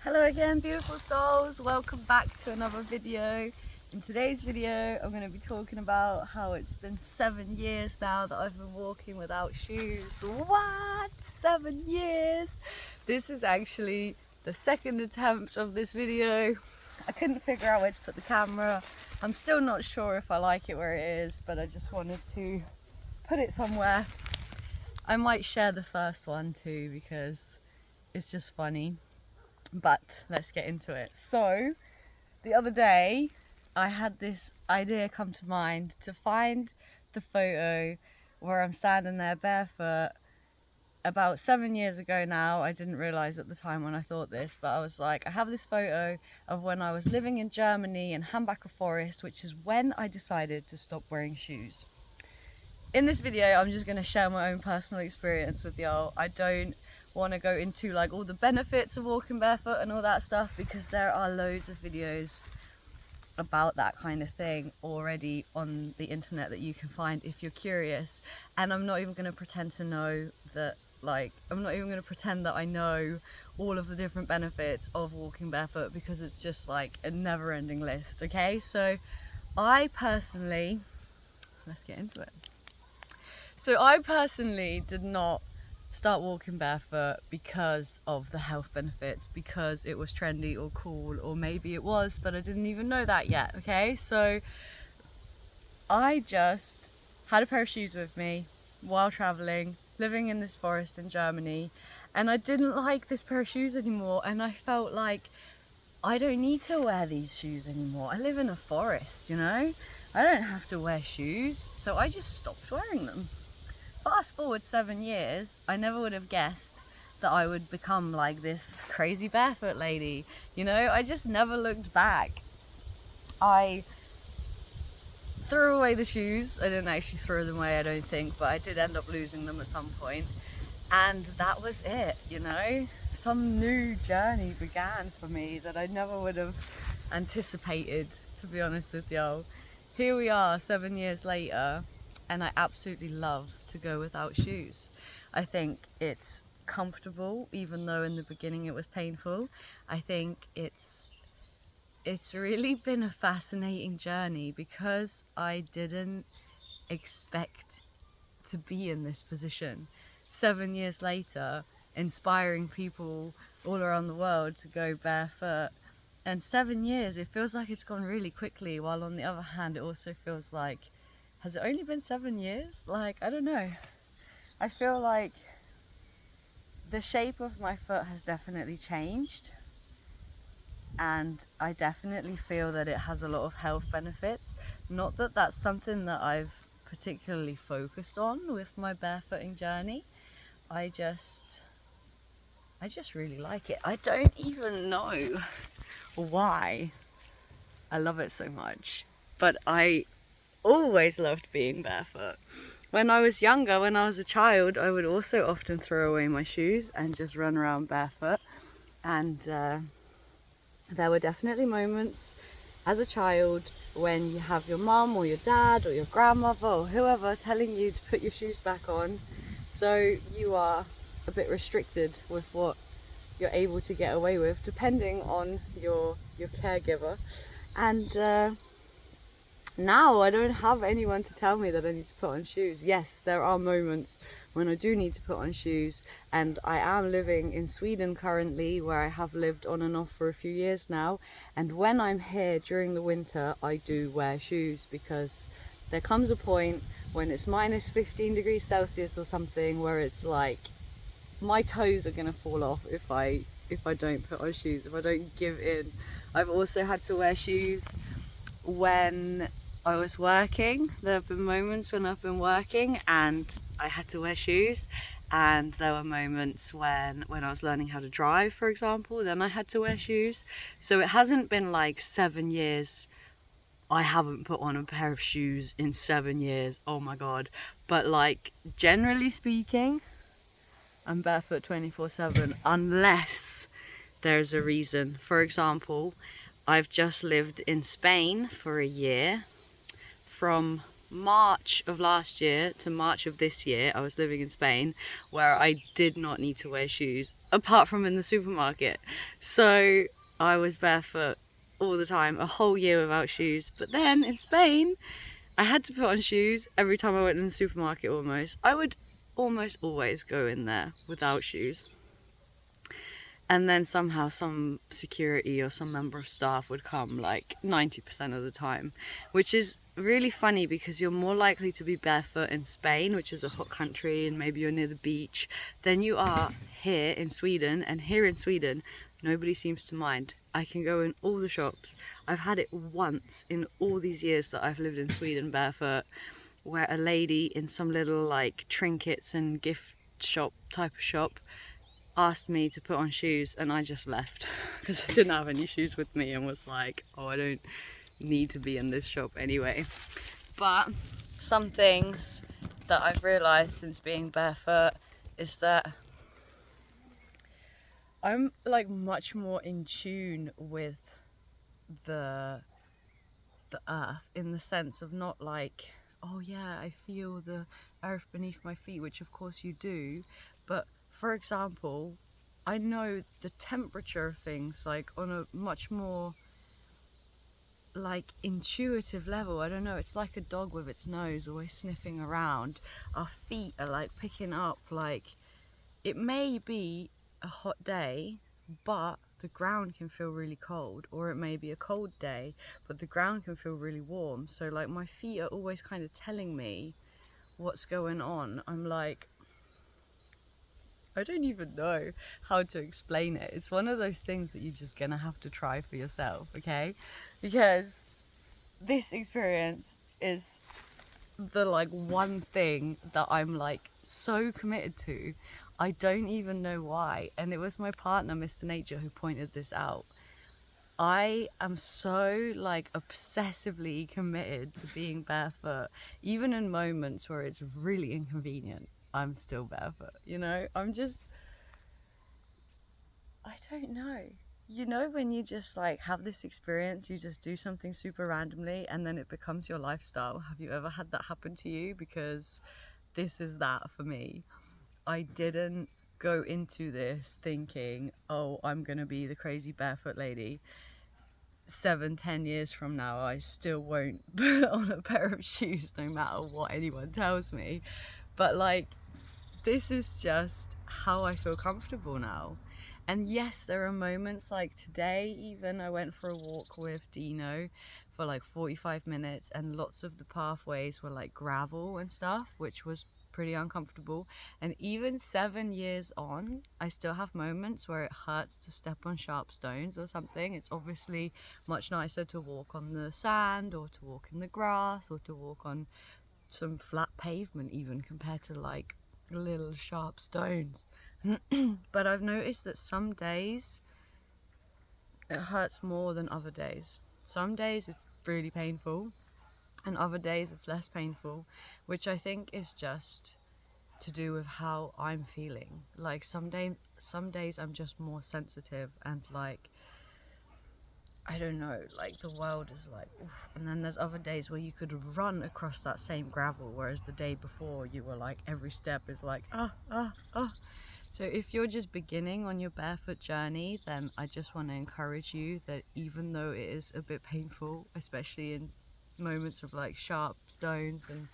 Hello again, beautiful souls, welcome back to another video. In today's video I'm going to be talking about how it's been 7 years now that I've been walking without shoes. What? 7 years? This is actually the second attempt of this video. I couldn't figure out where to put the camera. I'm still not sure if I like it where it is, but I just wanted to put it somewhere. I might share the first one too because it's just funny. But let's get into it. So the other day I had this idea come to mind to find the photo where I'm standing there barefoot about 7 years ago now. I didn't realize at the time when I thought this, but I was like, I have this photo of when I was living in Germany in Hambacher Forest, which is when I decided to stop wearing shoes. In this video I'm just going to share my own personal experience with y'all. I don't want to go into like all the benefits of walking barefoot and all that stuff because there are loads of videos about that kind of thing already on the internet that you can find if you're curious. And I'm not even going to pretend to know that, I'm not even going to pretend that I know all of the different benefits of walking barefoot because it's just like a never-ending list. Okay, so I personally, let's get into it. So I personally did not start walking barefoot because of the health benefits, because it was trendy or cool, or maybe it was, but I didn't even know that yet. Okay, so I just had a pair of shoes with me while traveling, living in this forest in Germany, and I didn't like this pair of shoes anymore, and I felt like I don't need to wear these shoes anymore. I live in a forest, you know, I don't have to wear shoes, so I just stopped wearing them. Fast forward 7 years, I never would have guessed that I would become like this crazy barefoot lady. You know, I just never looked back. I threw away the shoes. I didn't actually throw them away, I don't think, but I did end up losing them at some point. And that was it, you know? Some new journey began for me that I never would have anticipated, to be honest with y'all. Here we are 7 years later, and I absolutely love to go without shoes. I think it's comfortable, even though in the beginning it was painful. I think it's really been a fascinating journey because I didn't expect to be in this position. 7 years later, inspiring people all around the world to go barefoot. And 7 years, it feels like it's gone really quickly, while on the other hand it also feels like, has it only been 7 years? Like, I don't know. I feel like the shape of my foot has definitely changed, and I definitely feel that it has a lot of health benefits. Not that that's something that I've particularly focused on with my barefooting journey. I just really like it. I don't even know why I love it so much, but I always loved being barefoot. When I was younger, when I was a child, I would also often throw away my shoes and just run around barefoot. And there were definitely moments as a child when you have your mum or your dad or your grandmother or whoever telling you to put your shoes back on, so you are a bit restricted with what you're able to get away with depending on your caregiver. And now I don't have anyone to tell me that I need to put on shoes. Yes, there are moments when I do need to put on shoes, and I am living in Sweden currently, where I have lived on and off for a few years now, and when I'm here during the winter I do wear shoes because there comes a point when it's minus 15 degrees Celsius or something where it's like my toes are gonna fall off if I don't put on shoes, if I don't give in. I've also had to wear shoes when I was working. There have been moments when I've been working and I had to wear shoes, and there were moments when I was learning how to drive, for example, then I had to wear shoes. So it hasn't been like 7 years I haven't put on a pair of shoes in 7 years, oh my god. But like, generally speaking, I'm barefoot 24/7 unless there's a reason. For example, I've just lived in Spain for a year, from March of last year to March of this year, I was living in Spain, where I did not need to wear shoes apart from in the supermarket. So I was barefoot all the time, a whole year without shoes. But then in Spain, I had to put on shoes every time I went in the supermarket almost. I would almost always go in there without shoes. And then somehow some security or some member of staff would come like 90% of the time, which is really funny because you're more likely to be barefoot in Spain, which is a hot country, and maybe you're near the beach, than you are here in Sweden. And here in Sweden, nobody seems to mind. I can go in all the shops. I've had it once in all these years that I've lived in Sweden barefoot, where a lady in some little like trinkets and gift shop type of shop asked me to put on shoes, and I just left because I didn't have any shoes with me and was like, oh, I don't need to be in this shop anyway. But some things that I've realised since being barefoot is that I'm like much more in tune with the earth, in the sense of not like, oh yeah, I feel the earth beneath my feet, which of course you do, but for example, I know the temperature of things like on a much more like intuitive level. I don't know, it's like a dog with its nose always sniffing around. Our feet are like picking up, like it may be a hot day but the ground can feel really cold, or it may be a cold day but the ground can feel really warm. So like my feet are always kind of telling me what's going on. I'm like, I don't even know how to explain it. It's one of those things that you're just gonna have to try for yourself, okay? Because this experience is the like one thing that I'm like so committed to. I don't even know why. And it was my partner, Mr. Nature, who pointed this out. I am so like obsessively committed to being barefoot, even in moments where it's really inconvenient. I'm still barefoot, you know? I don't know. You know, when you just like have this experience, you just do something super randomly and then it becomes your lifestyle. Have you ever had that happen to you? Because this is that for me. I didn't go into this thinking, oh, I'm gonna be the crazy barefoot lady. 7-10 years from now, I still won't put on a pair of shoes no matter what anyone tells me. But like, this is just how I feel comfortable now. And yes, there are moments like today, even I went for a walk with Dino for like 45 minutes and lots of the pathways were like gravel and stuff, which was pretty uncomfortable. And even 7 years on, I still have moments where it hurts to step on sharp stones or something. It's obviously much nicer to walk on the sand or to walk in the grass or to walk on some flat pavement even, compared to like little sharp stones. But I've noticed that some days it hurts more than other days. Some days it's really painful and other days it's less painful, which I think is just to do with how I'm feeling. Like some days I'm just more sensitive and like, I don't know, like the world is like, oof. And then there's other days where you could run across that same gravel, whereas the day before you were like, every step is like, ah, ah, ah. So if you're just beginning on your barefoot journey, then I just want to encourage you that even though it is a bit painful, especially in moments of like sharp stones and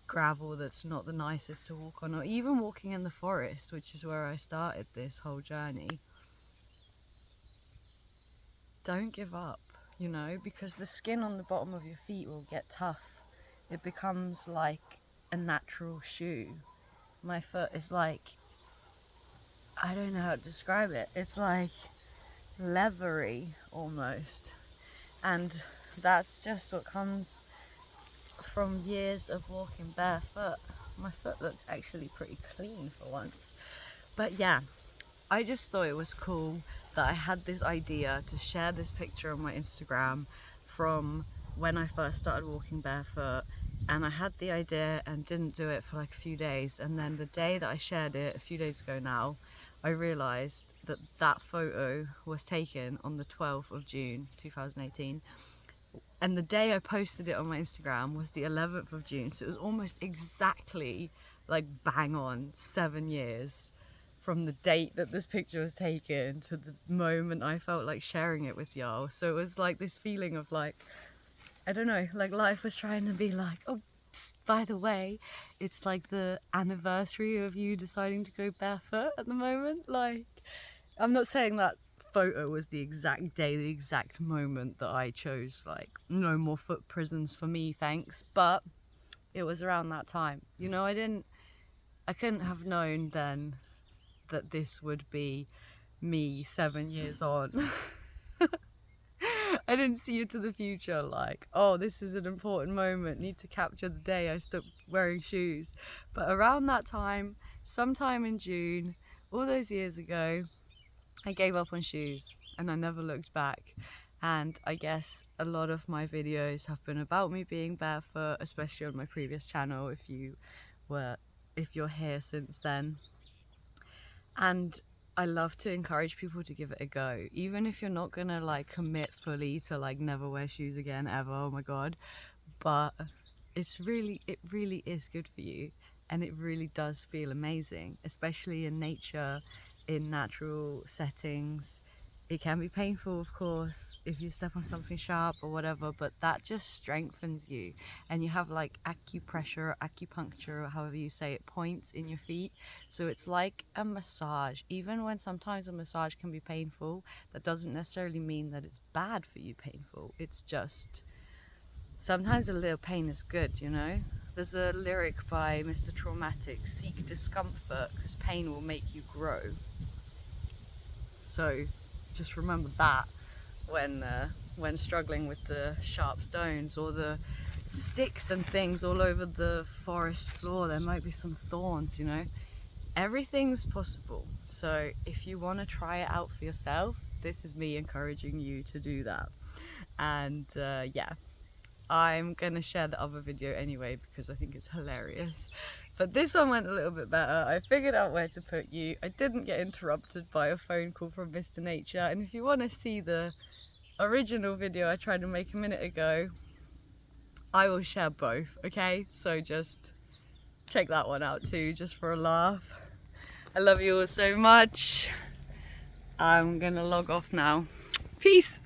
gravel that's not the nicest to walk on, or even walking in the forest, which is where I started this whole journey, don't give up, you know, because the skin on the bottom of your feet will get tough. It becomes like a natural shoe. My foot is like, I don't know how to describe it. It's like leathery almost. And that's just what comes from years of walking barefoot. My foot looks actually pretty clean for once. But yeah, I just thought it was cool that I had this idea to share this picture on my Instagram from when I first started walking barefoot. And I had the idea and didn't do it for like a few days. And then the day that I shared it, a few days ago now, I realised that that photo was taken on the 12th of June 2018. And the day I posted it on my Instagram was the 11th of June, so it was almost exactly like bang on 7 years from the date that this picture was taken to the moment I felt like sharing it with y'all. So it was like this feeling of like, I don't know, like life was trying to be like, oh, psst, by the way, it's like the anniversary of you deciding to go barefoot at the moment. Like, I'm not saying that photo was the exact day, the exact moment that I chose, like, no more foot prisons for me, thanks, but it was around that time. You know, I couldn't have known then that this would be me 7 years on. I didn't see into the future like, oh, this is an important moment, need to capture the day I stopped wearing shoes. But around that time, sometime in June, all those years ago, I gave up on shoes and I never looked back. And I guess a lot of my videos have been about me being barefoot, especially on my previous channel if you're here since then. And I love to encourage people to give it a go, even if you're not gonna like commit fully to like never wear shoes again ever, oh my god, but it really is good for you, and it really does feel amazing, especially in nature, in natural settings. It can be painful, of course, if you step on something sharp or whatever, but that just strengthens you. And you have like acupressure, acupuncture, or however you say it, points in your feet. So it's like a massage. Even when sometimes a massage can be painful, that doesn't necessarily mean that it's bad for you painful. It's just sometimes a little pain is good, you know? There's a lyric by Mr. Traumatic, seek discomfort because pain will make you grow. So just remember that when struggling with the sharp stones or the sticks and things all over the forest floor. There might be some thorns, you know. Everything's possible. So if you want to try it out for yourself, this is me encouraging you to do that. And yeah, I'm gonna share the other video anyway because I think it's hilarious, but this one went a little bit better. I figured out where to put you. I didn't get interrupted by a phone call from Mr. Nature, and if you want to see the original video I tried to make a minute ago, I will share both, okay? So just check that one out too, just for a laugh. I love you all so much. I'm gonna log off now. Peace.